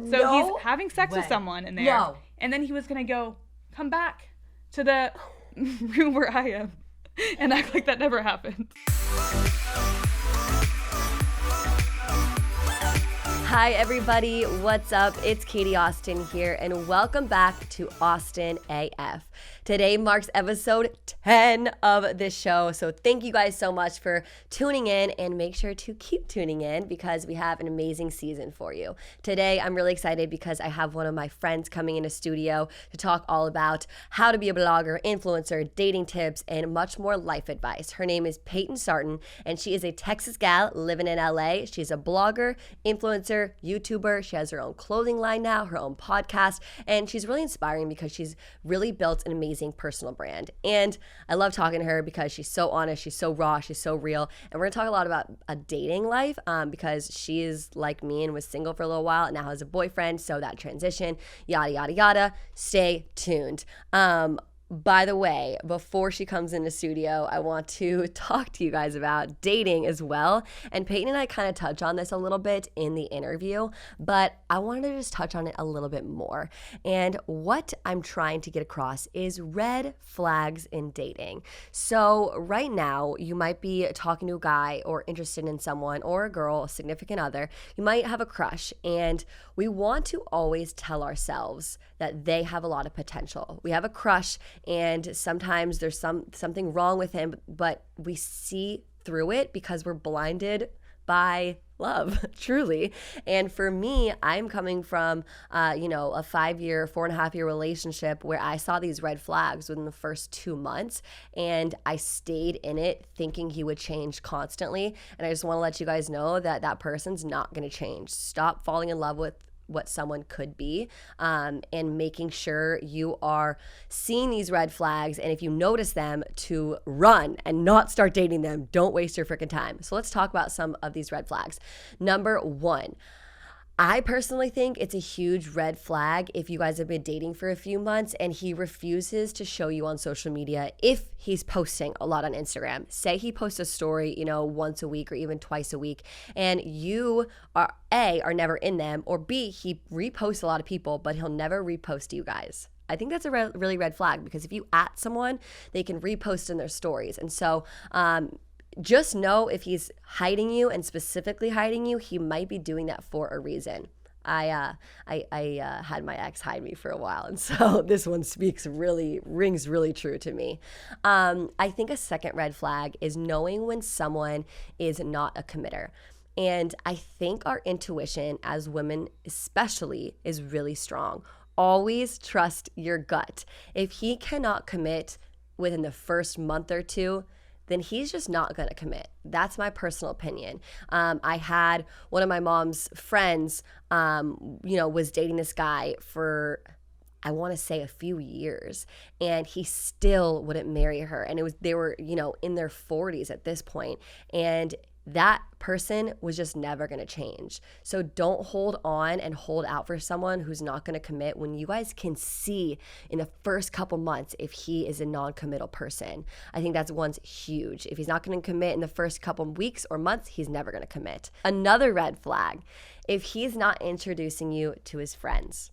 So he's having sex with someone in there. No. And then he was going to come back to the room where I am and act like that never happened. Hi everybody, what's up? It's Katie Austin here and welcome back to Austin AF. Today marks episode 10 of this show, so thank you guys so much for tuning in and make sure to keep tuning in because we have an amazing season for you. Today I'm really excited because I have one of my friends coming into studio to talk all about how to be a blogger, influencer, dating tips, and much more life advice. Her name is Payton Sartain and she is a Texas gal living in LA. She's a blogger, influencer, YouTuber. She has her own clothing line now, her own podcast, and she's really inspiring because she's really built an amazing personal brand. And I love talking to her because she's so honest, she's so raw, she's so real. And we're gonna talk a lot about a dating life because she is like me and was single for a little while and now has a boyfriend. So that transition, yada, yada, yada. Stay tuned. By the way, before she comes in the studio, I want to talk to you guys about dating as well. And Peyton and I kind of touch on this a little bit in the interview, but I wanted to just touch on it a little bit more. And what I'm trying to get across is red flags in dating. So right now, you might be talking to a guy or interested in someone or a girl, a significant other. You might have a crush, and we want to always tell ourselves that they have a lot of potential. We have a crush, and sometimes there's something wrong with him, but we see through it because we're blinded by love, truly. And for me, I'm coming from, a 4.5-year relationship where I saw these red flags within the first 2 months, and I stayed in it thinking he would change constantly. And I just want to let you guys know that that person's not going to change. Stop falling in love with what someone could be, and making sure you are seeing these red flags, and if you notice them, to run and not start dating them. Don't waste your freaking time. So let's talk about some of these red flags. Number one, I personally think it's a huge red flag if you guys have been dating for a few months and he refuses to show you on social media if he's posting a lot on Instagram. Say he posts a story, once a week or even twice a week, and you are never in them, or B, he reposts a lot of people, but he'll never repost you guys. I think that's a really red flag because if you at someone, they can repost in their stories. And so, just know if he's hiding you, and specifically hiding you, he might be doing that for a reason. I had my ex hide me for a while, and so this one rings really true to me. I think a second red flag is knowing when someone is not a committer. And I think our intuition as women especially is really strong. Always trust your gut. If he cannot commit within the first month or two, then he's just not going to commit. That's my personal opinion. I had one of my mom's friends, was dating this guy for, I want to say, a few years, and he still wouldn't marry her. And they were, in their 40s at this point, and that person was just never going to change. So don't hold on and hold out for someone who's not going to commit when you guys can see in the first couple months if he is a non-committal person. I think that's one's huge. If he's not going to commit in the first couple weeks or months, he's never going to commit. Another red flag, if he's not introducing you to his friends.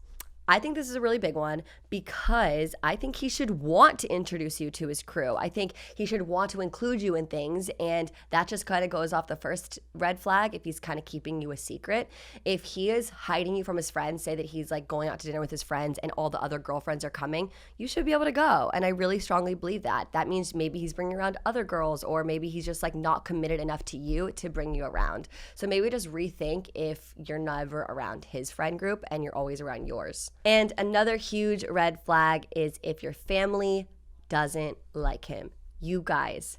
I think this is a really big one because I think he should want to introduce you to his crew. I think he should want to include you in things, and that just kind of goes off the first red flag if he's kind of keeping you a secret. If he is hiding you from his friends, say that he's like going out to dinner with his friends and all the other girlfriends are coming, you should be able to go. And I really strongly believe that. That means maybe he's bringing around other girls, or maybe he's just like not committed enough to you to bring you around. So maybe just rethink if you're never around his friend group and you're always around yours. And another huge red flag is if your family doesn't like him. You guys,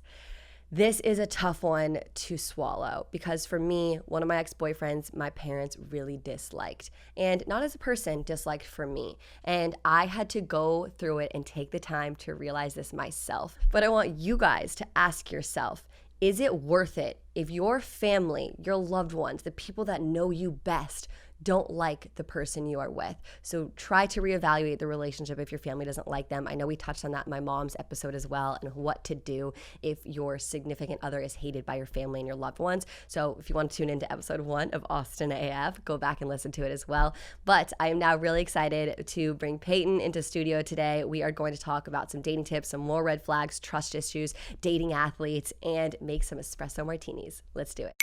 this is a tough one to swallow because for me, one of my ex-boyfriends, my parents really disliked, and not as a person, disliked for me. And I had to go through it and take the time to realize this myself. But I want you guys to ask yourself, is it worth it if your family, your loved ones, the people that know you best, don't like the person you are with. So try to reevaluate the relationship if your family doesn't like them. I know we touched on that in my mom's episode as well, and what to do if your significant other is hated by your family and your loved ones. So if you want to tune into episode 1 of Austin AF, go back and listen to it as well. But I am now really excited to bring Payton into studio today. We are going to talk about some dating tips, some more red flags, trust issues, dating athletes, and make some espresso martinis. Let's do it.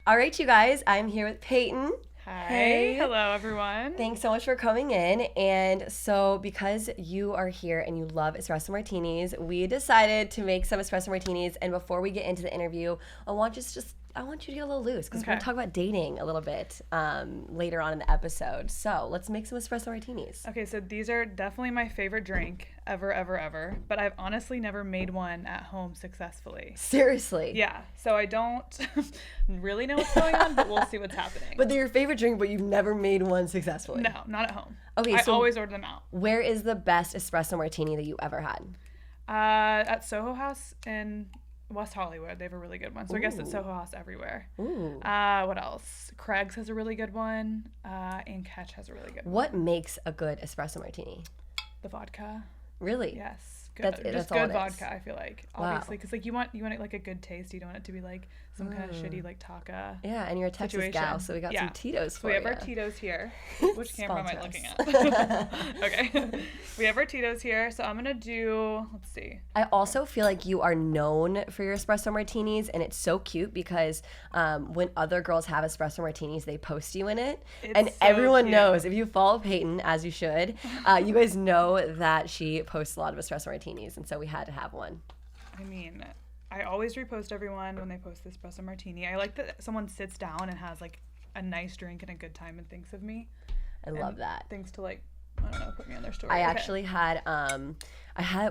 All right, you guys, I'm here with Payton. Hi. Hey. Hello, everyone. Thanks so much for coming in. And so because you are here and you love espresso martinis, we decided to make some espresso martinis. And before we get into the interview, I want you to get a little loose because we're going to talk about dating a little bit later on in the episode. So let's make some espresso martinis. Okay, so these are definitely my favorite drink ever, but I've honestly never made one at home successfully. Seriously? Yeah, so I don't really know what's going on, but we'll see what's happening. But they're your favorite drink, but you've never made one successfully? No, not at home. Okay, I so always order them out. Where is the best espresso martini that you ever had? At Soho House in West Hollywood. They have a really good one. So I guess it's Soho House everywhere. Ooh. What else? Craig's has a really good one. And Catch has a really good one. What makes a good espresso martini? The vodka. Really? Yes. Good. That's all good it vodka, is. I feel like. Wow. Obviously, because like you want it like a good taste. You don't want it to be like some kind of shitty like Taka. Yeah, and you're a Texas situation. gal, so we got some Tito's for So we have you. our Tito's here. Which camera am I Sponsor looking us. at? Okay. We have our Tito's here. So I'm going to do, let's see. I also feel like you are known for your espresso martinis, and it's so cute because when other girls have espresso martinis, they post you in it. And so everyone cute. knows, if you follow Payton, as you should, you guys know that she posts a lot of espresso martinis, and so we had to have one. I mean, I always repost everyone when they post the espresso martini. I like that someone sits down and has like a nice drink and a good time and thinks of me. I love that. Thinks to like, I don't know, put me on their story. I Okay. actually had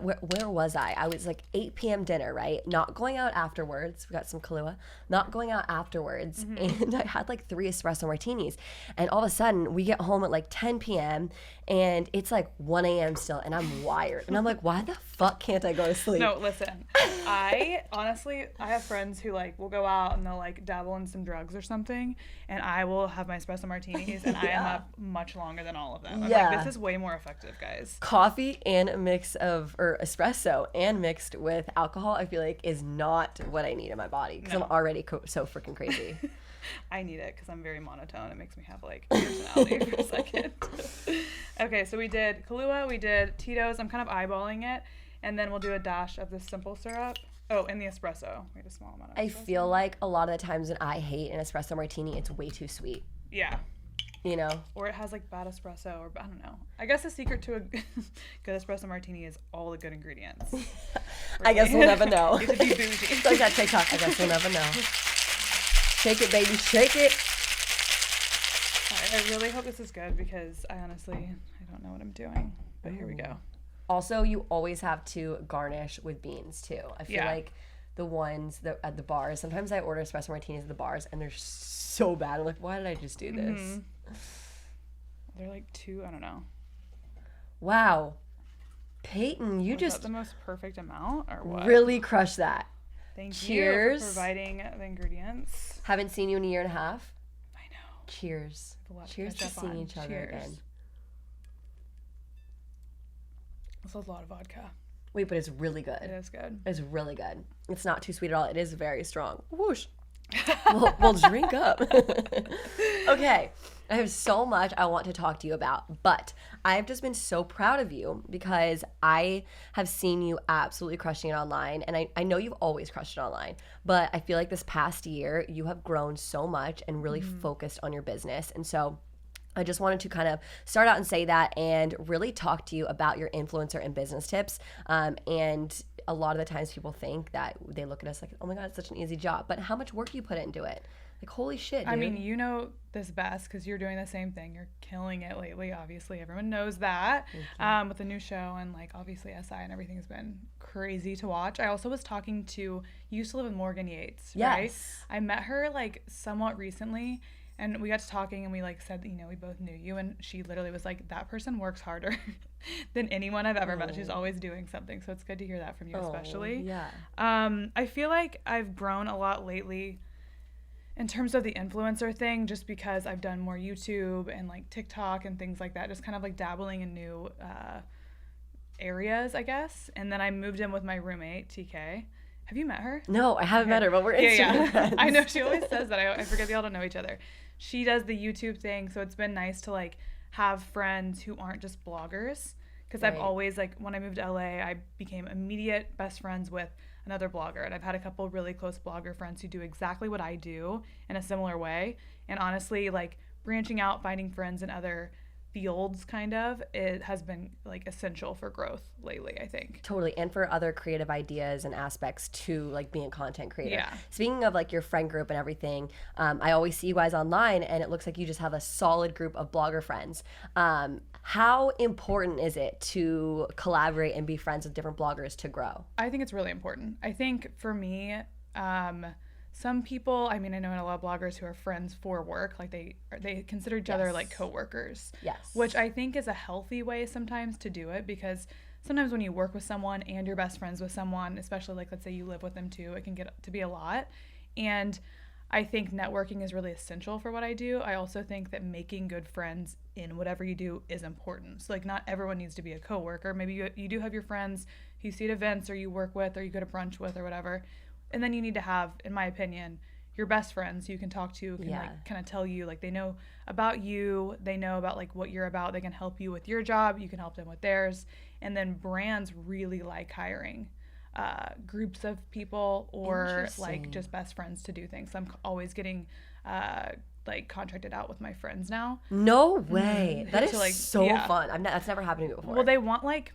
where was I? I was like 8 p.m. dinner, right? Not going out afterwards. We got some Kahlua. Not going out afterwards. And I had like 3 espresso martinis. And all of a sudden, we get home at like 10 p.m. and it's like 1 a.m. still, and I'm wired. And I'm like, why the fuck can't I go to sleep? No, listen. I have friends who like will go out and they'll like dabble in some drugs or something, and I will have my espresso martinis, and I am up much longer than all of them. I'm like, this is way more effective, guys. Coffee and a mix of, or espresso and mixed with alcohol, I feel like is not what I need in my body because I'm already so freaking crazy. I need it because I'm very monotone. It makes me have like personality for a second. Okay, so we did Kahlua, we did Tito's. I'm kind of eyeballing it, and then we'll do a dash of the simple syrup. Oh, and the espresso. We had a small amount of espresso. I feel like a lot of the times when I hate an espresso martini, it's way too sweet. Yeah. You know? Or it has like bad espresso, or I don't know. I guess the secret to a good espresso martini is all the good ingredients. I guess we'll never know. You have to be bougie. It's like that TikTok. I guess we'll never know. Shake it, baby. Shake it. I really hope this is good because I don't know what I'm doing. But here we go. Also, you always have to garnish with beans too. I feel Yeah. like the ones that at the bars, sometimes I order espresso martinis at the bars and they're so bad. I'm like, why did I just do this? They're like I don't know. Wow. Payton, you Was just that the most perfect amount or what? really crushed that. Thank Cheers. you for providing the ingredients. Haven't seen you in a year and a half. I know. Cheers. A lot to Cheers to catch up seeing on. each other Cheers. again. This was a lot of vodka. Wait, but it's really good. It is good. It's really good. It's not too sweet at all. It is very strong. Whoosh. we'll drink up. Okay. I have so much I want to talk to you about, but I've just been so proud of you because I have seen you absolutely crushing it online. And I know you've always crushed it online, but I feel like this past year you have grown so much and really focused on your business. And so I just wanted to kind of start out and say that and really talk to you about your influencer and business tips. And a lot of the times people think that they look at us like, oh my God, it's such an easy job. But how much work you put into it? Like, holy shit, dude. I mean, you know this best because you're doing the same thing. You're killing it lately, obviously. Everyone knows that with the new show. And, like, obviously SI and everything has been crazy to watch. I also was talking to, you used to live with Morgan Yates, right? Yes. I met her, like, somewhat recently. And we got to talking and we like said that, you know, we both knew you, and she literally was like, that person works harder than anyone I've ever met. She's always doing something. So it's good to hear that from you, especially. Yeah. I feel like I've grown a lot lately in terms of the influencer thing, just because I've done more YouTube and like TikTok and things like that, just kind of like dabbling in new areas, I guess. And then I moved in with my roommate, TK. Have you met her? No, I haven't met her, but we're Instagram friends. I know, she always says that. I forget they all don't know each other. She does the YouTube thing, so it's been nice to like have friends who aren't just bloggers. Because I've always, like, when I moved to LA, I became immediate best friends with another blogger. And I've had a couple really close blogger friends who do exactly what I do in a similar way. And honestly, like, branching out, finding friends in other fields, kind of, it has been like essential for growth lately, I think. Totally. And for other creative ideas and aspects to like being a content creator. Yeah. Speaking of like your friend group and everything, I always see you guys online and it looks like you just have a solid group of blogger friends. How important is it to collaborate and be friends with different bloggers to grow? I think it's really important. I think for me, some people, I mean, I know a lot of bloggers who are friends for work, like they consider each other like coworkers. Yes. Which I think is a healthy way sometimes to do it, because sometimes when you work with someone and you're best friends with someone, especially like let's say you live with them too, it can get to be a lot. And I think networking is really essential for what I do. I also think that making good friends in whatever you do is important. So like not everyone needs to be a coworker. Maybe you do have your friends who you see at events or you work with or you go to brunch with or whatever. And then you need to have, in my opinion, your best friends who you can talk to, can like kind of tell you, like they know about you, they know about like what you're about, they can help you with your job, you can help them with theirs. And then brands really like hiring groups of people or like just best friends to do things. So I'm always getting like contracted out with my friends now. No way. That is like, so fun. That's never happened to me before. Well, they want like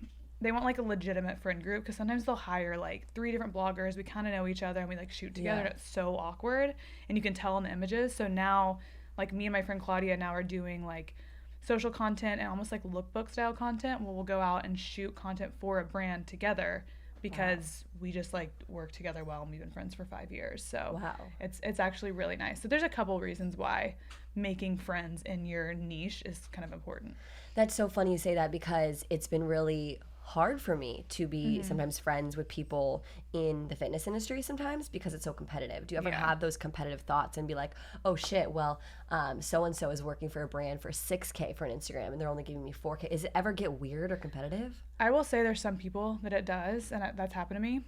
a legitimate friend group, because sometimes they'll hire like 3 different bloggers. We kind of know each other and we like shoot together. And it's so awkward, and you can tell in the images. So now like me and my friend Claudia now are doing like social content and almost like lookbook style content where we'll go out and shoot content for a brand together, because we just like work together well and we've been friends for 5 years. So it's actually really nice. So there's a couple reasons why making friends in your niche is kind of important. That's so funny you say that, because it's been really hard for me to be sometimes friends with people in the fitness industry sometimes, because it's so competitive. Do you ever have those competitive thoughts and be like, oh shit, well, so-and-so is working for a brand for $6K for an Instagram and they're only giving me $4K. Does it ever get weird or competitive? I will say there's some people that it does, and that's happened to me.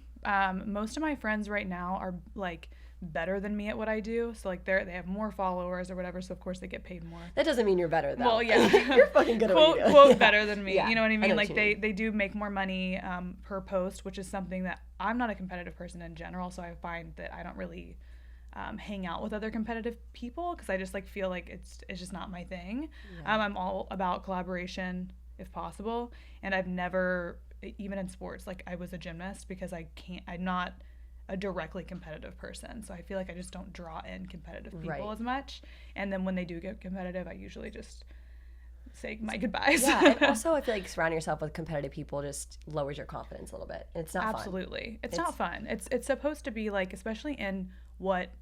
Most of my friends right now are like better than me at what I do. So like they have more followers or whatever, so of course they get paid more. That doesn't mean you're better though. Well, yeah. You're fucking good at what you do. Quote better than me. Yeah. You know what I mean? I like they do make more money per post, which is something that I'm not a competitive person in general, so I find that I don't really hang out with other competitive people, because I just like feel like it's just not my thing. I'm all about collaboration if possible, and I've never, even in sports, like I was a gymnast because I'm not a directly competitive person, so I feel like I just don't draw in competitive people as much. And then when they do get competitive, I usually just say my goodbyes. And also I feel like surrounding yourself with competitive people just lowers your confidence a little bit. It's not fun. It's not fun. It's supposed to be like, especially in what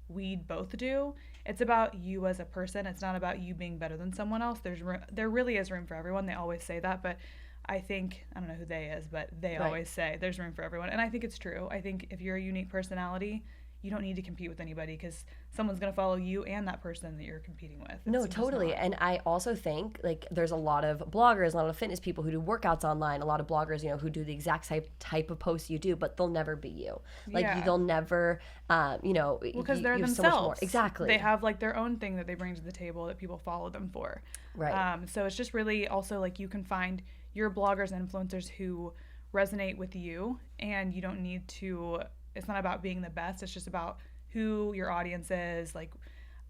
we both do, it's about you as a person. It's not about you being better than someone else. There really is room for everyone. They always say that, but I think, I don't know who they is, but they always say there's room for everyone. And I think it's true. I think if you're a unique personality, you don't need to compete with anybody, because someone's going to follow you and that person that you're competing with. No, totally. And I also think like there's a lot of bloggers, a lot of fitness people who do workouts online, a lot of bloggers, who do the exact type of posts you do, but they'll never be you. Like they'll never, because they're themselves. So much more. Exactly. They have like their own thing that they bring to the table that people follow them for. Right. So it's just really also like you can find your bloggers and influencers who resonate with you, and you don't need to, it's not about being the best, it's just about who your audience is. Like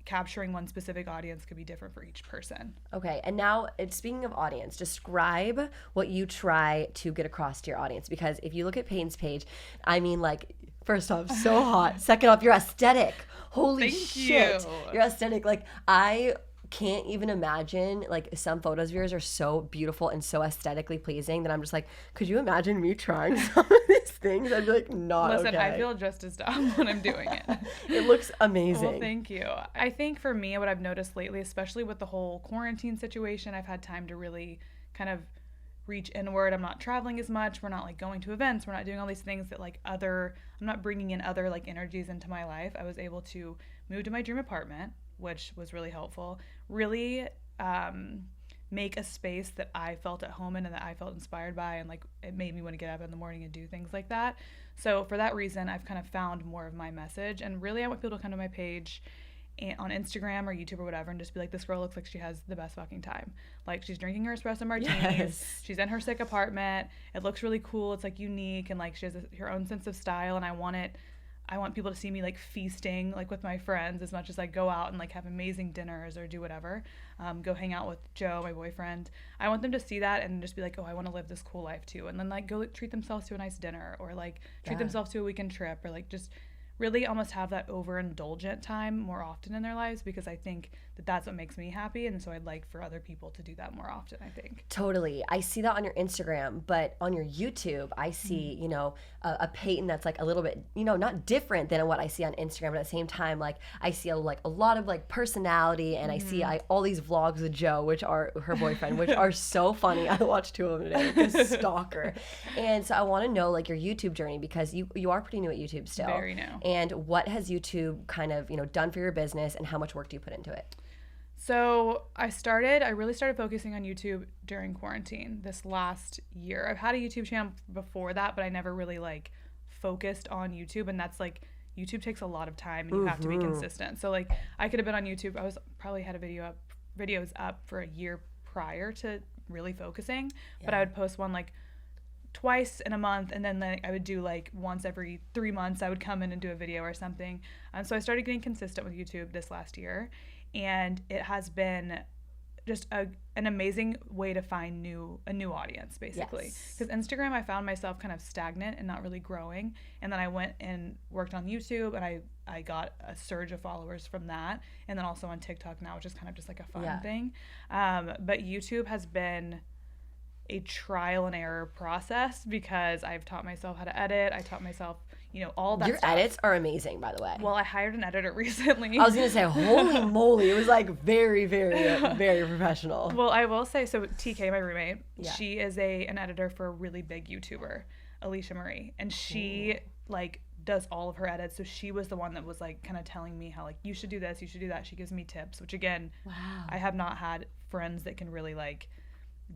capturing one specific audience could be different for each person. Okay, and now speaking of audience, describe what you try to get across to your audience, because if you look at Payton's page, I mean, like, first off, so hot. Second off, you're aesthetic. Holy shit. You're aesthetic. Like, I can't even imagine, like, some photos of yours are so beautiful and so aesthetically pleasing that I'm just like, could you imagine me trying some of these things? I'd be like, not Listen, okay. I feel just as dumb when I'm doing it. It looks amazing. Well, thank you. I think for me, what I've noticed lately, especially with the whole quarantine situation, I've had time to really kind of reach inward. I'm not traveling as much. We're not like going to events. We're not doing all these things that like I'm not bringing in other like energies into my life. I was able to move to my dream apartment, which was really helpful. Really make a space that I felt at home in and that I felt inspired by, and like it made me want to get up in the morning and do things like that. So for that reason, I've kind of found more of my message, and really I want people to come to my page on Instagram or YouTube or whatever and just be like, this girl looks like she has the best fucking time. Like, she's drinking her espresso martinis. Yes. She's in her sick apartment. It looks really cool. It's like unique, and like she has her own sense of style, and I want people to see me like feasting like with my friends as much as I go out and like have amazing dinners or do whatever. Go hang out with Joe, my boyfriend. I want them to see that and just be like, oh, I want to live this cool life too. And then like go treat themselves to a nice dinner, or like treat themselves to a weekend trip, or like just really almost have that overindulgent time more often in their lives, because I think that that's what makes me happy. And so I'd like for other people to do that more often, I think. Totally. I see that on your Instagram, but on your YouTube, I see, you know, a Payton that's like a little bit, you know, not different than what I see on Instagram, but at the same time, like I see a lot of like personality, and I see all these vlogs with Joe, which are her boyfriend, which are so funny. I watched 2 of them today, like a stalker. And so I want to know like your YouTube journey, because you are pretty new at YouTube still. Very new. And what has YouTube kind of, you know, done for your business, and how much work do you put into it? So I really started focusing on YouTube during quarantine this last year. I've had a YouTube channel before that, but I never really like focused on YouTube, and that's like, YouTube takes a lot of time and you have to be consistent. So like I could have been on YouTube. I was probably had videos up for a year prior to really focusing, but I would post one like twice in a month, and then like I would do like once every 3 months I would come in and do a video or something. So I started getting consistent with YouTube this last year, and it has been just an amazing way to find a new audience, basically. Because Instagram, I found myself kind of stagnant and not really growing, and then I went and worked on YouTube, and I got a surge of followers from that, and then also on TikTok now, which is kind of just like a fun thing. But YouTube has been a trial and error process, because I've taught myself how to edit. I taught myself, you know, all that Your stuff. edits are amazing, by the way. Well, I hired an editor recently. I was going to say, holy moly. It was like very, very, very professional. Well, I will say, so TK, my roommate, she is an editor for a really big YouTuber, Alicia Marie. And she like does all of her edits. So she was the one that was like kind of telling me how like, you should do this, you should do that. She gives me tips, which again, I have not had friends that can really like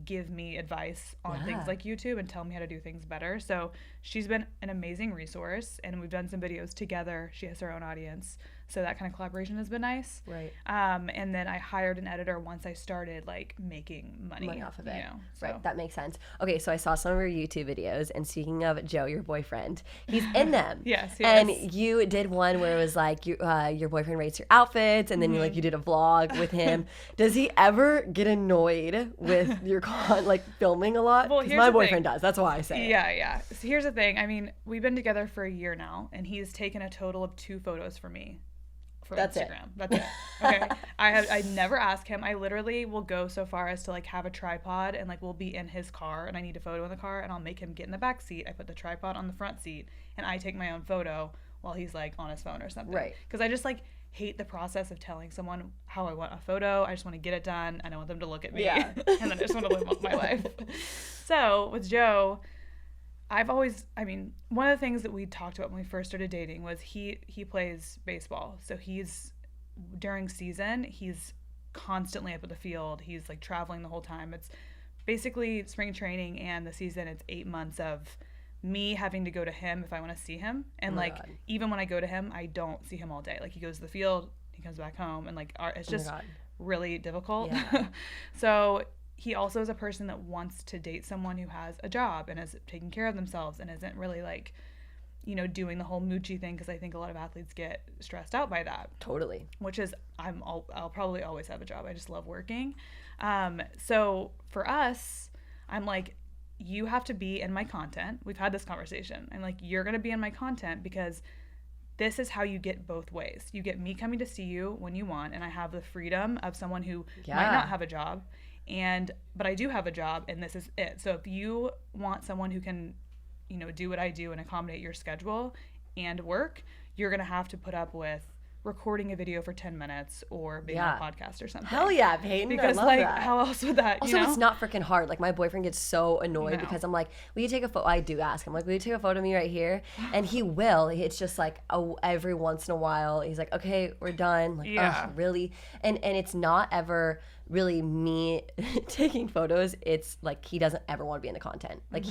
give me advice on things like YouTube and tell me how to do things better. So she's been an amazing resource, and we've done some videos together. She has her own audience, so that kind of collaboration has been nice. Right. And then I hired an editor once I started like making money off of it. You know, so. Right. That makes sense. Okay, so I saw some of your YouTube videos, and speaking of Joe, your boyfriend, he's in them. Yes. And you did one where it was like your boyfriend rates your outfits, and then you did a vlog with him. Does he ever get annoyed with your like filming a lot? Well, my boyfriend does. That's why I say it. Yeah. So here's the thing. I mean, we've been together for a year now, and he's taken a total of 2 photos for me. That's Instagram. That's it. Okay. I never ask him. I literally will go so far as to like have a tripod, and like we'll be in his car, and I need a photo in the car, and I'll make him get in the back seat. I put the tripod on the front seat, and I take my own photo while he's like on his phone or something. Right. Because I just like hate the process of telling someone how I want a photo. I just want to get it done, and I want them to look at me. Yeah. And then I just want to live my life. So with Joe, one of the things that we talked about when we first started dating was he plays baseball. So during season, he's constantly up at the field. He's like traveling the whole time. It's basically spring training and the season. It's 8 months of me having to go to him if I want to see him. And even when I go to him, I don't see him all day. Like he goes to the field, he comes back home, and like it's just really difficult. Yeah. So he also is a person that wants to date someone who has a job and is taking care of themselves and isn't really like, you know, doing the whole moochy thing, because I think a lot of athletes get stressed out by that. Totally. Which is, I'll probably always have a job. I just love working. So for us, I'm like, you have to be in my content. We've had this conversation. I'm like, you're going to be in my content, because this is how you get both ways. You get me coming to see you when you want, and I have the freedom of someone who might not have a job. But I do have a job, and this is it. So if you want someone who can, you know, do what I do and accommodate your schedule and work, you're going to have to put up with recording a video for 10 minutes or being on a podcast or something. Hell yeah, Payton. Because I love that. how else would that, Also, it's not freaking hard. Like, my boyfriend gets so annoyed because I'm like, will you take a photo? I do ask him, like, will you take a photo of me right here? And he will. It's just like, every once in a while, he's like, okay, we're done. Like, ugh, really? And it's not ever really me taking photos. It's like, he doesn't ever want to be in the content. Like,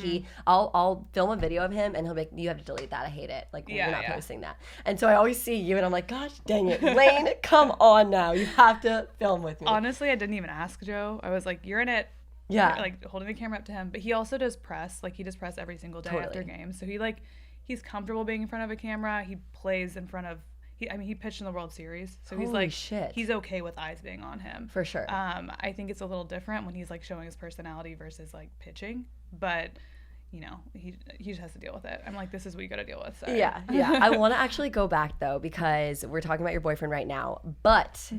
I'll film a video of him and he'll be like, you have to delete that. I hate it. Like, we're not posting that. And so I always see you and I'm like, gosh dang it, Lane, come on now. You have to film with me. Honestly, I didn't even ask Joe. I was like, you're in it. Yeah. Like, holding the camera up to him. But he also does press. Like, he does press every single day after games. So he's comfortable being in front of a camera. He plays in front of, he pitched in the World Series. So he's like, he's okay with eyes being on him. For sure. I think it's a little different when he's like showing his personality versus like pitching. But you know, he just has to deal with it. I'm like, this is what you got to deal with. Sorry. Yeah. I want to actually go back though, because we're talking about your boyfriend right now, but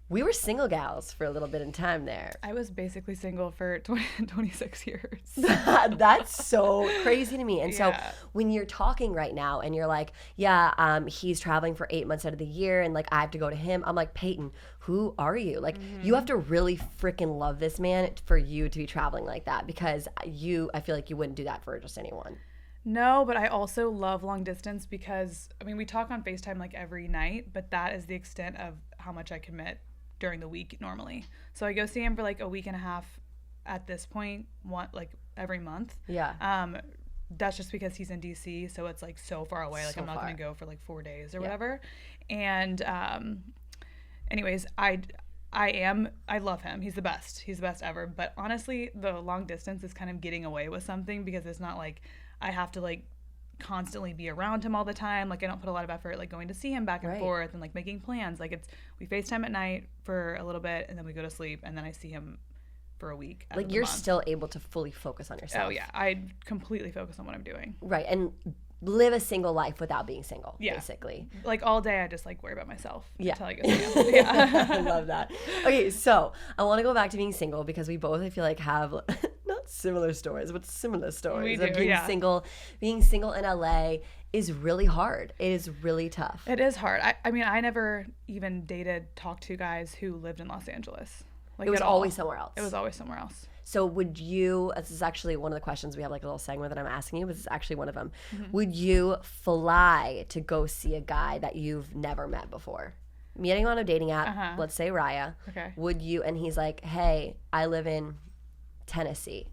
we were single gals for a little bit in time there. I was basically single for 26 years. That's so crazy to me. And so when you're talking right now and you're like, he's traveling for 8 months out of the year and like I have to go to him, I'm like, Payton, who are you? Like, you have to really freaking love this man for you to be traveling like that, because I feel like you wouldn't do that for just anyone. No, but I also love long distance because, I mean, we talk on FaceTime like every night, but that is the extent of how much I commit during the week normally. So I go see him for like a week and a half at this point, like every month. Yeah. That's just because he's in DC, so it's like so far away. Like, I'm not going to go for like 4 days or whatever. And anyways, I love him. He's the best. He's the best ever. But honestly, the long distance is kind of getting away with something, because it's not like I have to like constantly be around him all the time. Like, I don't put a lot of effort like going to see him back and forth and like making plans. Like, we FaceTime at night for a little bit and then we go to sleep and then I see him for a week. Like, you're still able to fully focus on yourself. Oh yeah, I completely focus on what I'm doing. Right, and live a single life without being single, basically. Like, all day I just like worry about myself until I go see him. Yeah. I love that. Okay, so I want to go back to being single, because we both, I feel like, have not similar stories, but similar stories of being single. Being single in LA is really hard. It is really tough. It is hard. I mean, I never even talked to guys who lived in Los Angeles. Like, it was always somewhere else. It was always somewhere else. So would you, this is actually one of the questions, we have like a little segment that I'm asking you, but this is actually one of them. Would you fly to go see a guy that you've never met before? Meeting on a dating app, let's say Raya. Okay. Would you, and he's like, hey, I live in Tennessee.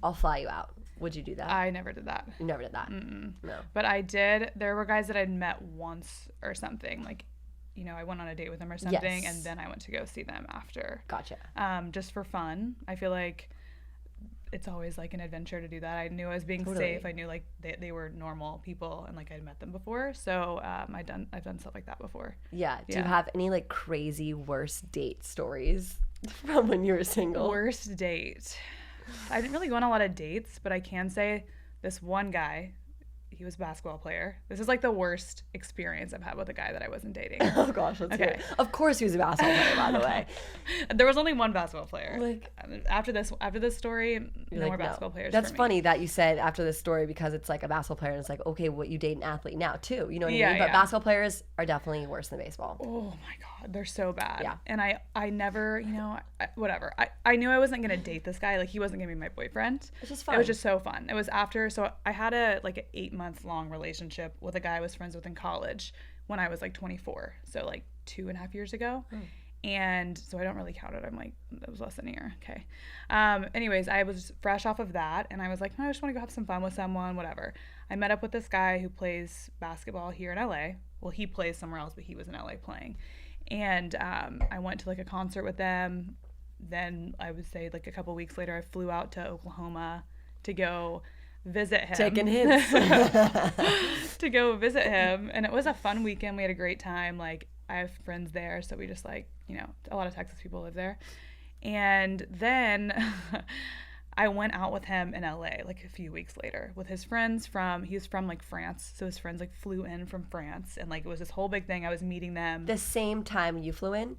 I'll fly you out. Would you do that? I never did that. You never did that? No. But I did, there were guys that I'd met once or something, like, you know, I went on a date with them or something, and then I went to go see them after. Gotcha. Just for fun. I feel like it's always like an adventure to do that. I knew I was being safe. I knew like they were normal people and like I'd met them before. So I've done stuff like that before. Yeah. Do you have any like crazy worst date stories from when you were single? Worst date. I didn't really go on a lot of dates, but I can say this one guy, he was a basketball player. This is like the worst experience I've had with a guy that I wasn't dating. Oh gosh, that's okay. Of course he was a basketball player, by the way. There was only one basketball player. Like, after this story, no more basketball players. That's funny that you said after this story, because it's like a basketball player and it's like, okay, well, you date an athlete now too. You know what I mean? But basketball players are definitely worse than baseball. Oh my God, they're so bad. Yeah. And I never, you know, whatever. I knew I wasn't gonna date this guy. Like, he wasn't gonna be my boyfriend. It's just fun. It was just so fun. It was after, so I had an 8-month-long relationship with a guy I was friends with in college when I was like 24, so like 2.5 years ago. And so I don't really count it. I'm like, that was less than a year. Okay. Anyways, I was fresh off of that and I was like, I just want to go have some fun with someone, whatever. I met up with this guy who plays basketball here in LA. Well, he plays somewhere else, but he was in LA playing. And I went to like a concert with them. Then I would say like a couple weeks later, I flew out to Oklahoma to go visit him. Taking hints. To go visit him. And it was a fun weekend. We had a great time. Like, I have friends there, so we just like, you know, a lot of Texas people live there. And then I went out with him in LA like a few weeks later with his friends he's from like France. So his friends like flew in from France, and like it was this whole big thing. I was meeting them. The same time you flew in?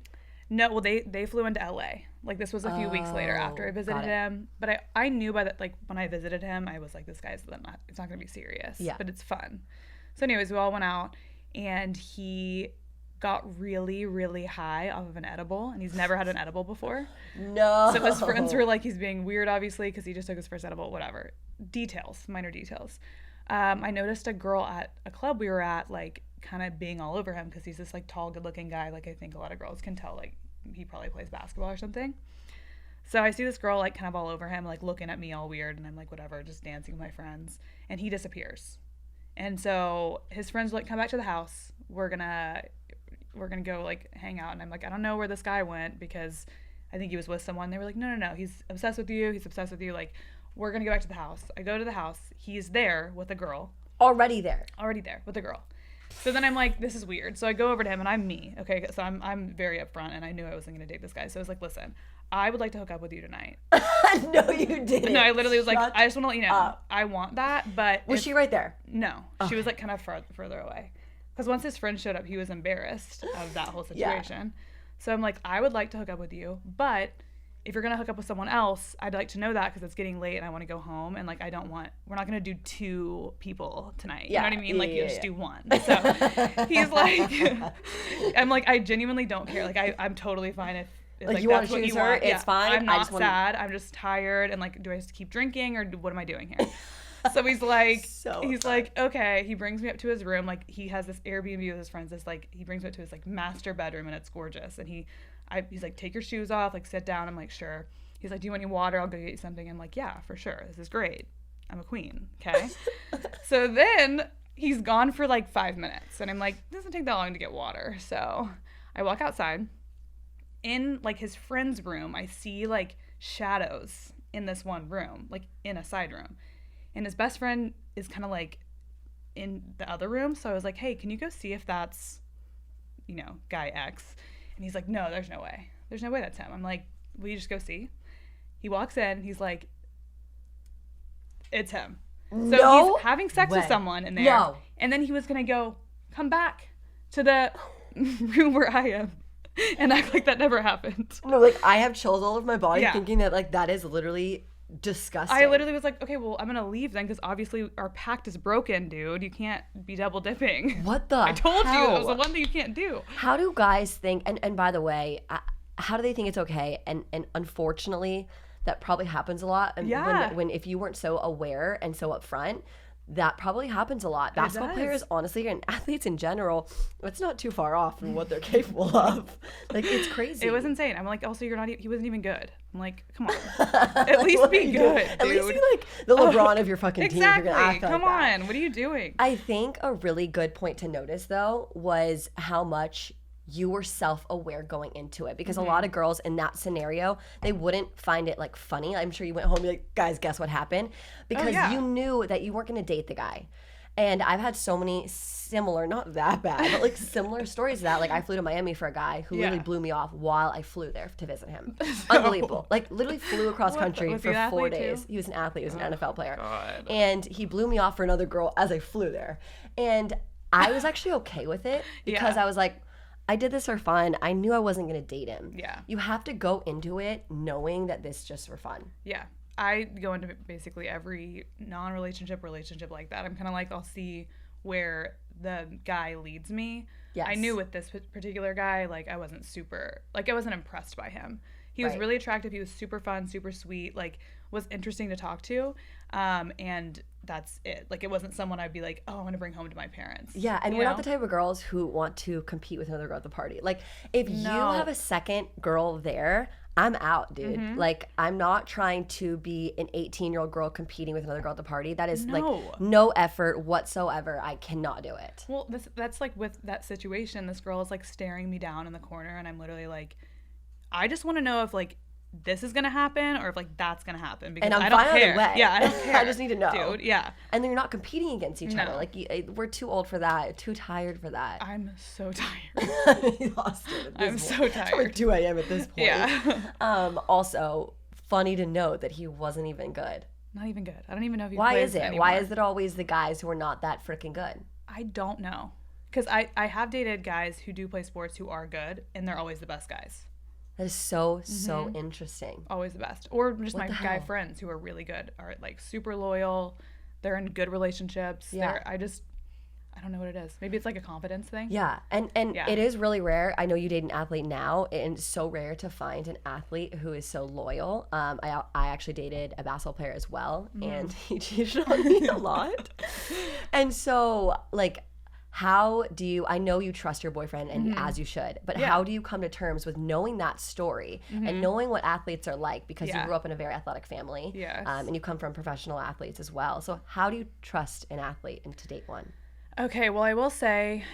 No, well, they flew into LA. Like, this was a few weeks later after I visited him. But I knew by that, like, when I visited him, I was like, this guy's it's not going to be serious. Yeah. But it's fun. So anyways, we all went out, and he got really, really high off of an edible, and he's never had an edible before. No. So his friends were like, he's being weird, obviously, because he just took his first edible, whatever. Minor details. I noticed a girl at a club we were at, like, kind of being all over him because he's this, like, tall, good-looking guy. Like, I think a lot of girls can tell, like, he probably plays basketball or something. So I see this girl, like, kind of all over him, like, looking at me all weird, and I'm like, whatever, just dancing with my friends. And he disappears. And so his friends are like, come back to the house. We're gonna go, like, hang out. And I'm like, I don't know where this guy went because I think he was with someone. They were like, no, he's obsessed with you. Like, we're gonna go back to the house. I go to the house. He's there with a girl. Already there with a girl. So then I'm like, this is weird. So I go over to him, and I'm me. Okay, so I'm very upfront, and I knew I wasn't gonna date this guy. So I was like, listen, I would like to hook up with you tonight. No, you didn't. No, I literally was like, Shut I just want to let you know, up. I want that, but Was she right there? No, she was like kind of further away. Because once his friend showed up, he was embarrassed of that whole situation. Yeah. So I'm like, I would like to hook up with you, but if you're gonna hook up with someone else, I'd like to know that because it's getting late and I want to go home, and like we're not gonna do 2 people tonight. Yeah. You know what I mean? Like you just do one. So he's like, I'm like, I genuinely don't care. Like I'm totally fine if it's like you want to choose her, want. it's fine. I'm not sad. I'm just tired, and like, do I just keep drinking or what am I doing here? So he's like, like, okay. He brings me up to his room. Like he has this Airbnb with his friends. It's like he brings me up to his like master bedroom, and it's gorgeous. And he's like, take your shoes off, like sit down. I'm like, sure. He's like, do you want any water? I'll go get you something. I'm like, yeah, for sure. This is great. I'm a queen. Okay. So then he's gone for like 5 minutes, and I'm like, it doesn't take that long to get water. So I walk outside. In like his friend's room, I see like shadows in this one room, like in a side room. And his best friend is kind of like in the other room. So I was like, hey, can you go see if that's, guy X? And he's like, no, there's no way. There's no way that's him. I'm like, will you just go see? He walks in, and he's like, it's him. So he's having sex with someone in there. No. And then he was going to come back to the room where I am and act like that never happened. No, like I have chills all over my body thinking that like that is literally disgusting. I literally was like, okay, well, I'm going to leave then because obviously our pact is broken, dude. You can't be double dipping. What the I told hell? you. That was the one thing you can't do. How do guys think, and by the way, how do they think it's okay? And unfortunately, that probably happens a lot. And when if you weren't so aware and so upfront, that probably happens a lot. Basketball players, honestly, and athletes in general, it's not too far off from what they're capable of. Like, it's crazy. It was insane. I'm like, also, he wasn't even good. I'm like, come on. At least be good, dude. At least be like the LeBron of your fucking team. Exactly. If you're gonna act like come that. on. What are you doing? I think a really good point to notice, though, was how much you were self-aware going into it, because a lot of girls in that scenario, they wouldn't find it like funny. I'm sure you went home and be like, guys, guess what happened? Because you knew that you weren't going to date the guy. And I've had so many similar, not that bad, but like similar stories to that. Like I flew to Miami for a guy who literally blew me off while I flew there to visit him. Unbelievable. Like literally flew across country for 4 days. He was an athlete. He was an NFL player. God. And he blew me off for another girl as I flew there. And I was actually okay with it because I was like, I did this for fun. I knew I wasn't going to date him. Yeah. You have to go into it knowing that this is just for fun. Yeah. I go into basically every relationship like that. I'm kind of like, I'll see where the guy leads me. Yes. I knew with this particular guy, like I wasn't impressed by him. He was really attractive. He was super fun, super sweet, like was interesting to talk to. And that's it. Like it wasn't someone I'd be like, oh, I'm going to bring home to my parents. Yeah, and we're not the type of girls who want to compete with another girl at the party. Like if you have a second girl there, I'm out, dude. Mm-hmm. Like I'm not trying to be an 18-year-old girl competing with another girl at the party. That is like no effort whatsoever. I cannot do it. Well, that's like with that situation, this girl is like staring me down in the corner, and I'm literally like, I just want to know if like this is gonna happen or if like that's gonna happen, because I don't care. Either way. Yeah, I don't care. I just need to know, dude. Yeah. And then you're not competing against each other. Like we're too old for that. Too tired for that. I'm so tired. I'm so tired. It's like 2 a.m. at this point. Yeah. Also, funny to note that he wasn't even good. Not even good. I don't even know if he Why plays is it? anymore. Why is it always the guys who are not that freaking good? I don't know. Because I have dated guys who do play sports who are good, and they're always the best guys. That is so interesting. Always the best. Or just my guy friends who are really good, are like super loyal. They're in good relationships. Yeah. I don't know what it is. Maybe it's like a confidence thing. Yeah. And it is really rare. I know you date an athlete now, and it's so rare to find an athlete who is so loyal. I actually dated a basketball player as well, and he cheated on me a lot. And so, like, how do you, I know you trust your boyfriend, and as you should, but how do you come to terms with knowing that story and knowing what athletes are like, because you grew up in a very athletic family, and you come from professional athletes as well. So how do you trust an athlete and to date one? Okay, well, I will say,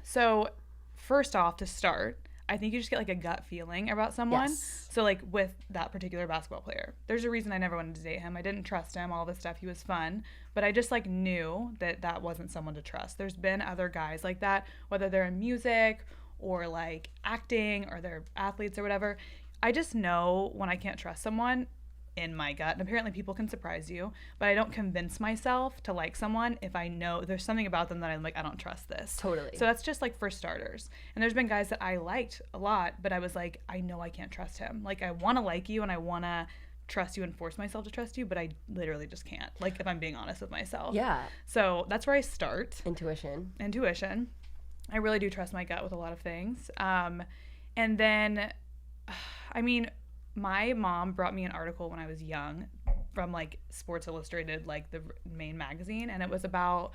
so first off, to start, I think you just get like a gut feeling about someone. Yes. So like with that particular basketball player, there's a reason I never wanted to date him. I didn't trust him, all this stuff. He was fun, but I just like knew that that wasn't someone to trust. There's been other guys like that, whether they're in music or like acting or they're athletes or whatever. I just know when I can't trust someone in my gut, and apparently people can surprise you, but I don't convince myself to like someone if I know there's something about them that I'm like, I don't trust this. Totally. So that's just like for starters. And there's been guys that I liked a lot, but I was like, I know I can't trust him. Like, I want to like you and I want to trust you and force myself to trust you, but I literally just can't, like, if I'm being honest with myself. Yeah. So that's where I start. Intuition. I really do trust my gut with a lot of things. And then, I mean, my mom brought me an article when I was young from like Sports Illustrated, like the main magazine, and it was about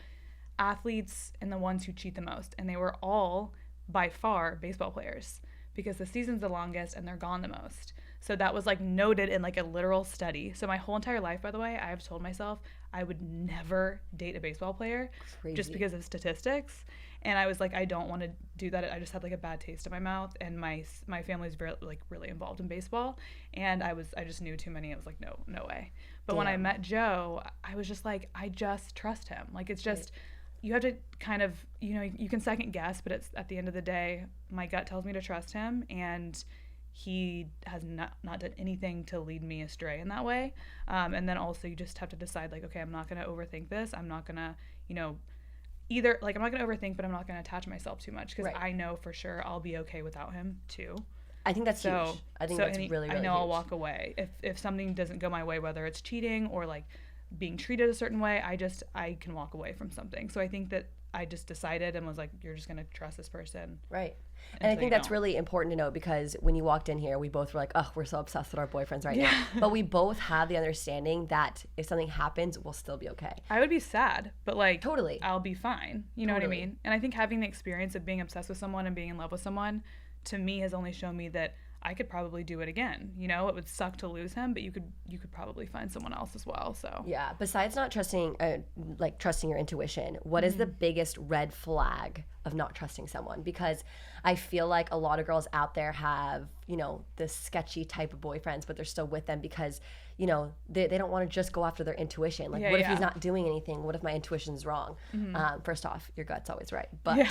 athletes and the ones who cheat the most. And they were all by far baseball players because the season's the longest and they're gone the most. So that was like noted in like a literal study. So my whole entire life, by the way, I have told myself I would never date a baseball player. Crazy. Just because of statistics. And I was like, I don't want to do that. I just had like a bad taste in my mouth, and my family's very like really involved in baseball, and I just knew too many. I was like, no way. But when I met Joe, I was just like, I just trust him. Like, it's just you have to kind of, you know, you can second guess, but it's at the end of the day, my gut tells me to trust him, and he has not done anything to lead me astray in that way. And then also you just have to decide, like, okay, I'm not going to overthink this. I'm not going to, you know, either, like, I'm not going to overthink, but I'm not going to attach myself too much, because I know for sure I'll be okay without him too. I think that's huge. I think that's really, really I know huge. I'll walk away. If something doesn't go my way, whether it's cheating or like being treated a certain way, I can walk away from something. So I think that I just decided and was like, you're just going to trust this person. Right. And I think that's really important to know, because when you walked in here, we both were like, oh, we're so obsessed with our boyfriends right now. But we both have the understanding that if something happens, we'll still be okay. I would be sad, but like, totally, I'll be fine. You know what I mean? And I think having the experience of being obsessed with someone and being in love with someone, to me, has only shown me that I could probably do it again. You know, it would suck to lose him, but you could probably find someone else as well. So yeah. Besides not trusting, trusting your intuition, what is the biggest red flag of not trusting someone? Because I feel like a lot of girls out there have, you know, this sketchy type of boyfriends, but they're still with them because, you know, they don't want to just go after their intuition. Like, what if he's not doing anything? What if my intuition's wrong? First off, your gut's always right. But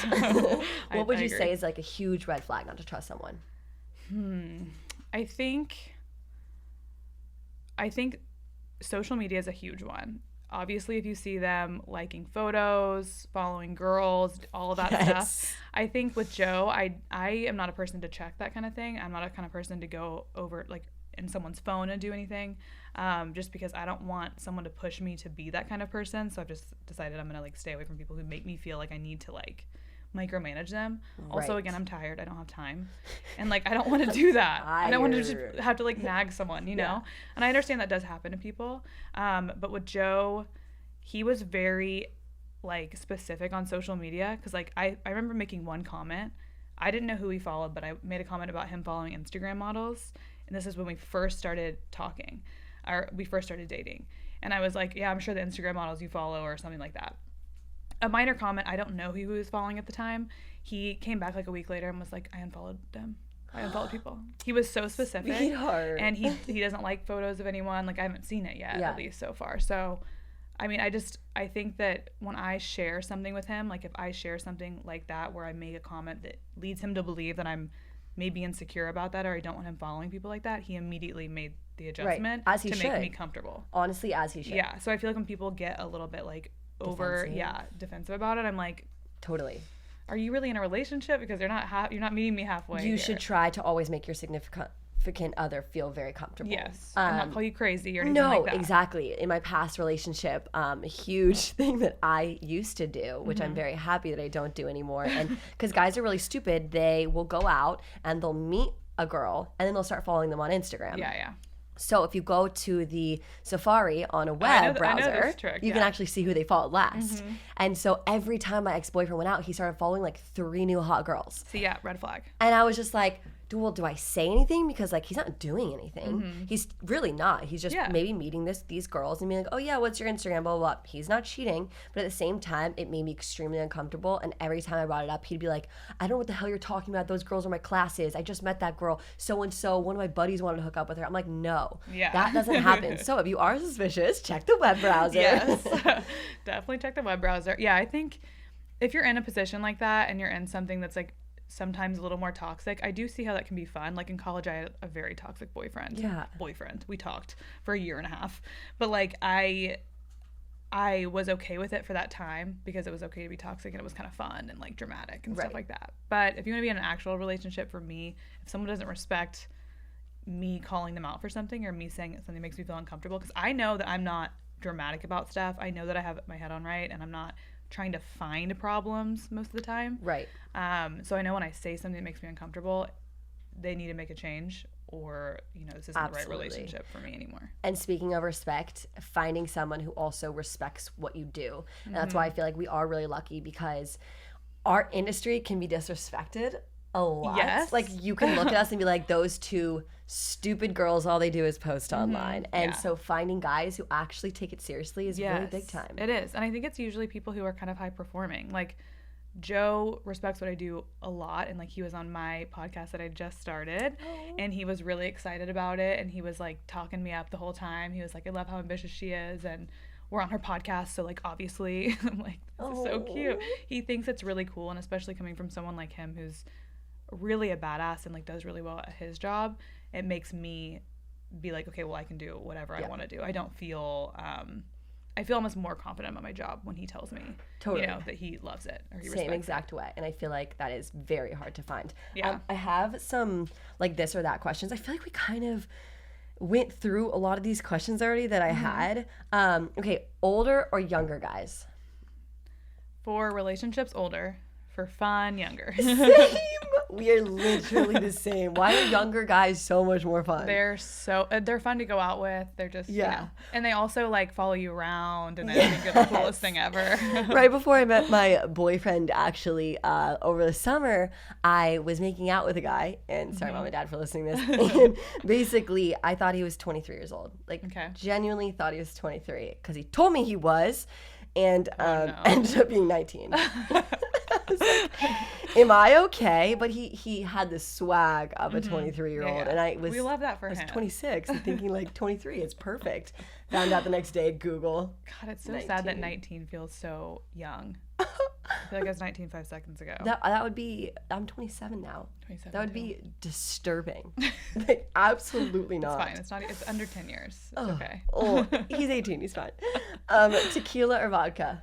what would you say is like a huge red flag not to trust someone? I think social media is a huge one. Obviously, if you see them liking photos, following girls, all of that stuff. I think with Joe, I am not a person to check that kind of thing. I'm not a kind of person to go over like in someone's phone and do anything, just because I don't want someone to push me to be that kind of person. So I've just decided I'm gonna like stay away from people who make me feel like I need to like micromanage them. Also, again, I'm tired. I don't have time. And like, I don't want to do that. I don't want to just have to like nag someone, you know? And I understand that does happen to people. But with Joe, he was very like specific on social media. Cause like, I remember making one comment. I didn't know who he followed, but I made a comment about him following Instagram models. And this is when we first started talking, or we first started dating. And I was like, yeah, I'm sure the Instagram models you follow or something like that. A minor comment, I don't know who he was following at the time. He came back like a week later and was like, I unfollowed them. I unfollowed people. He was so specific. Sweetheart. And he doesn't like photos of anyone. Like, I haven't seen it yet, at least so far. So, I mean, I think that when I share something with him, like if I share something like that where I make a comment that leads him to believe that I'm maybe insecure about that or I don't want him following people like that, he immediately made the adjustment to make me comfortable. Honestly, as he should. Yeah. So I feel like when people get a little bit like defensive about it, I'm like, totally, are you really in a relationship? Because you're not meeting me halfway. You should try to always make your significant significant other feel very comfortable. Yes. And not call you crazy or anything No, like that. exactly. In my past relationship, a huge thing that I used to do, which I'm very happy that I don't do anymore, and because guys are really stupid, they will go out and they'll meet a girl and then they'll start following them on Instagram. Yeah. So if you go to the Safari on a I web know browser, this trick, you can actually see who they followed last. And so every time my ex-boyfriend went out, he started following like 3 new hot girls. So yeah, red flag. And I was just like, do I say anything? Because like he's not doing anything. He's really not. He's just maybe meeting these girls and being like, oh yeah, what's your Instagram? Blah, blah, blah. He's not cheating. But at the same time, it made me extremely uncomfortable. And every time I brought it up, he'd be like, I don't know what the hell you're talking about. Those girls are my classes. I just met that girl. So-and-so, one of my buddies wanted to hook up with her. I'm like, no, that doesn't happen. So if you are suspicious, check the web browser. Yes, definitely check the web browser. Yeah, I think if you're in a position like that and you're in something that's like sometimes a little more toxic, I do see how that can be fun. Like in college, I had a very toxic boyfriend. We talked for a year and a half, but like I was okay with it for that time because it was okay to be toxic and it was kind of fun and like dramatic and stuff like that. But if you want to be in an actual relationship, for me, if someone doesn't respect me calling them out for something or me saying something makes me feel uncomfortable, because I know that I'm not dramatic about stuff. I know that I have my head on right and I'm not trying to find problems most of the time. Right. So I know when I say something that makes me uncomfortable, they need to make a change, or this isn't the right relationship for me anymore. And speaking of respect, finding someone who also respects what you do. And that's why I feel like we are really lucky, because our industry can be disrespected a lot. Yes. Like you can look at us and be like, those two stupid girls, all they do is post online. And so finding guys who actually take it seriously is really big time. It is. And I think it's usually people who are kind of high performing. Like Joe respects what I do a lot, and like he was on my podcast that I just started and he was really excited about it, and he was like talking me up the whole time. He was like, I love how ambitious she is, and we're on her podcast, so like obviously I'm like, this is so cute. He thinks it's really cool, and especially coming from someone like him who's really a badass and like does really well at his job, it makes me be like, okay, well, I can do whatever I want to do. I don't feel I feel almost more confident about my job when he tells me that he loves it or he respects Same exact way. And I feel like that is very hard to find. Yeah. I have some like this or that questions. I feel like we kind of went through a lot of these questions already that I had. Okay, older or younger guys? For relationships, older. For fun, younger. Same. We are literally the same. Why are younger guys so much more fun? They're fun to go out with. They're just and they also like follow you around, and I think it's the coolest thing ever. Right before I met my boyfriend, actually, over the summer, I was making out with a guy, and sorry, mom and dad for listening to this. And basically, I thought he was 23 years old. Like, genuinely thought he was 23 because he told me he was, and ended up being 19. Like, am I okay? But he had the swag of a 23-year-old, and we love that for him. I was 26 and thinking like 23 is perfect. Found out the next day at Google. God, it's so 19. Sad that 19 feels so young. I feel like I was 19 5 seconds ago. That would be. I'm 27 now. 27. That would be disturbing. Like, absolutely not. It's fine. It's not. It's under 10 years. It's okay. He's 18. He's fine. Tequila or vodka?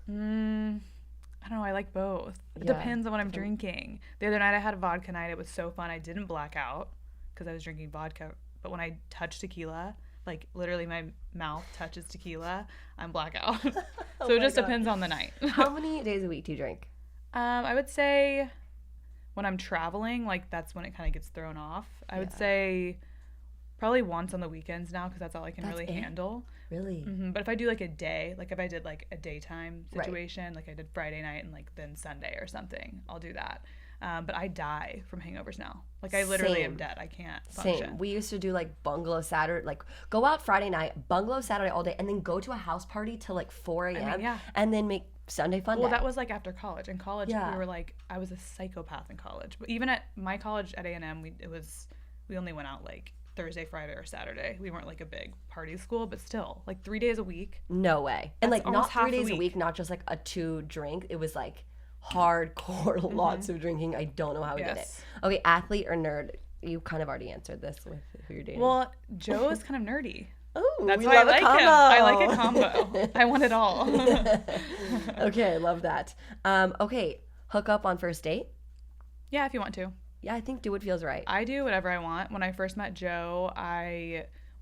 I don't know. I like both. It depends on what I'm drinking. The other night I had a vodka night. It was so fun. I didn't black out because I was drinking vodka. But when I touch tequila, like literally my mouth touches tequila, I'm blackout. So it just depends on the night. How many days a week do you drink? I would say when I'm traveling, like that's when it kind of gets thrown off. I would say probably once on the weekends now, because that's all I can really handle. Really? But if I do like a day, like if I did like a daytime situation, like I did Friday night and like then Sunday or something, I'll do that. But I die from hangovers now. Like I literally am dead. I can't function. Same. We used to do like bungalow Saturday, like go out Friday night, bungalow Saturday all day, and then go to a house party till like 4 a.m. And then make Sunday fun day. Well, that was like after college. In college, we were like, I was a psychopath in college. But even at my college at A&M, we only went out like Thursday, Friday, or Saturday. We weren't like a big party school, but still, like 3 days a week. No way. And like not 3 days a week, not just like a 2 drink. It was like hardcore, lots of drinking. I don't know how we did it. Okay, athlete or nerd? You kind of already answered this with who you're dating. Well, Joe is kind of nerdy. Oh, that's why I like him. I like a combo. I want it all. Okay, I love that. Okay, hook up on first date? Yeah, if you want to. Yeah, I think do what feels right. I do whatever I want. When I first met Joe,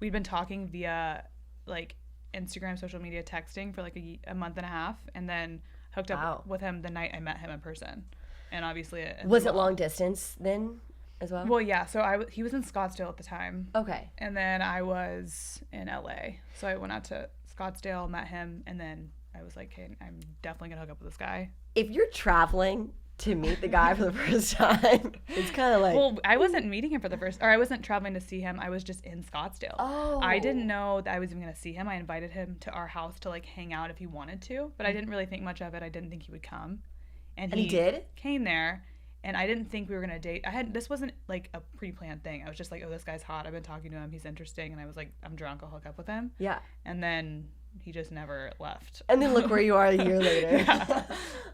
we'd been talking via like Instagram, social media, texting for like a month and a half, and then hooked up with him the night I met him in person. And obviously, was it long distance then as well? Well, yeah. So he was in Scottsdale at the time. Okay. And then I was in LA. So I went out to Scottsdale, met him, and then I was like, "Okay, I'm definitely gonna hook up with this guy." If you're traveling to meet the guy for the first time, it's kind of like... Well, I wasn't meeting him I wasn't traveling to see him. I was just in Scottsdale. Oh. I didn't know that I was even going to see him. I invited him to our house to like hang out if he wanted to, but I didn't really think much of it. I didn't think he would come. And he did? Came there, and I didn't think we were going to date. This wasn't like a pre-planned thing. I was just like, oh, this guy's hot. I've been talking to him. He's interesting. And I was like, I'm drunk. I'll hook up with him. Yeah. And then he just never left. And then look where you are a year later. Yeah.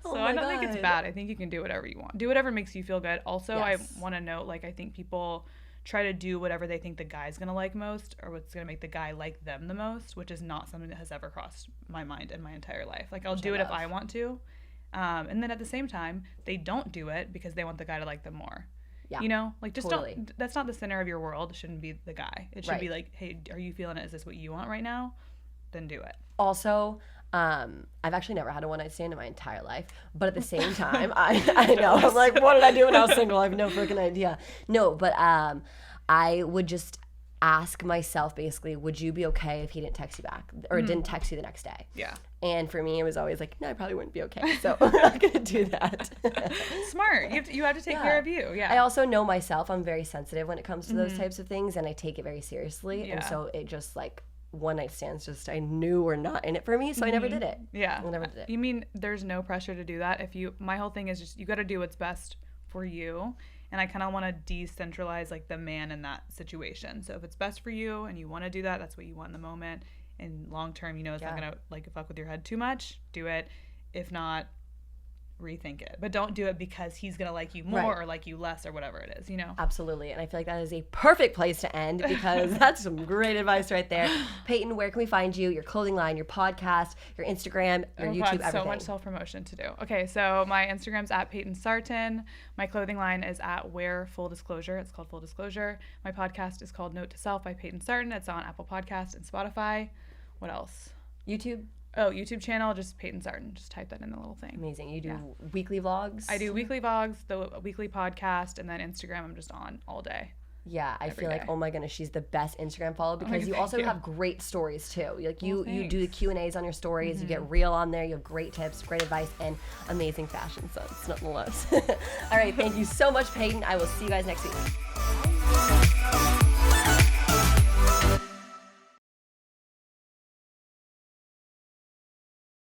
Oh so I don't think it's bad. I think you can do whatever you want. Do whatever makes you feel good. Also, yes. I want to note, like, I think people try to do whatever they think the guy's going to like most or what's going to make the guy like them the most, which is not something that has ever crossed my mind in my entire life. Like, I'll do it if I want to. And then at the same time, they don't do it because they want the guy to like them more. Yeah. You know? Like, just don't, that's not the center of your world. It shouldn't be the guy. It should be like, hey, are you feeling it? Is this what you want right now? Then do it. Also, I've actually never had a one-night stand in my entire life, but at the same time, I know, I'm like, what did I do when I was single? I have no freaking idea. No, but I would just ask myself, basically, would you be okay if he didn't text you back or didn't text you the next day? Yeah. And for me, it was always like, no, I probably wouldn't be okay, so I'm not going to do that. Smart. You have to take care of you, yeah. I also know myself. I'm very sensitive when it comes to those types of things, and I take it very seriously, and so it just, like, one-night stands I knew were not in it for me, so I never did it. Yeah. I never did it. You mean there's no pressure to do that? My whole thing is just you got to do what's best for you, and I kind of want to decentralize like the man in that situation. So if it's best for you and you want to do that, that's what you want in the moment. And long term, it's not gonna like fuck with your head too much. Do it. If not, rethink it, but don't do it because he's gonna like you more or like you less or whatever it is, Absolutely. And I feel like that is a perfect place to end because that's some great advice right there. Payton, where can we find you, your clothing line, your podcast, your Instagram, your YouTube, everything? So much self-promotion to do. Okay, so my Instagram's at Payton Sartain. My clothing line is at Wear Full Disclosure. It's called Full Disclosure. My podcast is called Note to Self by Payton Sartain. It's on Apple Podcasts and Spotify. What else? YouTube? Oh, YouTube channel, just Payton Sartain. Just type that in the little thing. Amazing. You do weekly vlogs? I do weekly vlogs, the weekly podcast, and then Instagram I'm just on all day. Yeah, I feel like, oh my goodness, she's the best Instagram follow because you also have great stories too. Like you do the Q&As on your stories, you get real on there, you have great tips, great advice, and amazing fashion sense, nonetheless. All right, thank you so much, Payton. I will see you guys next week.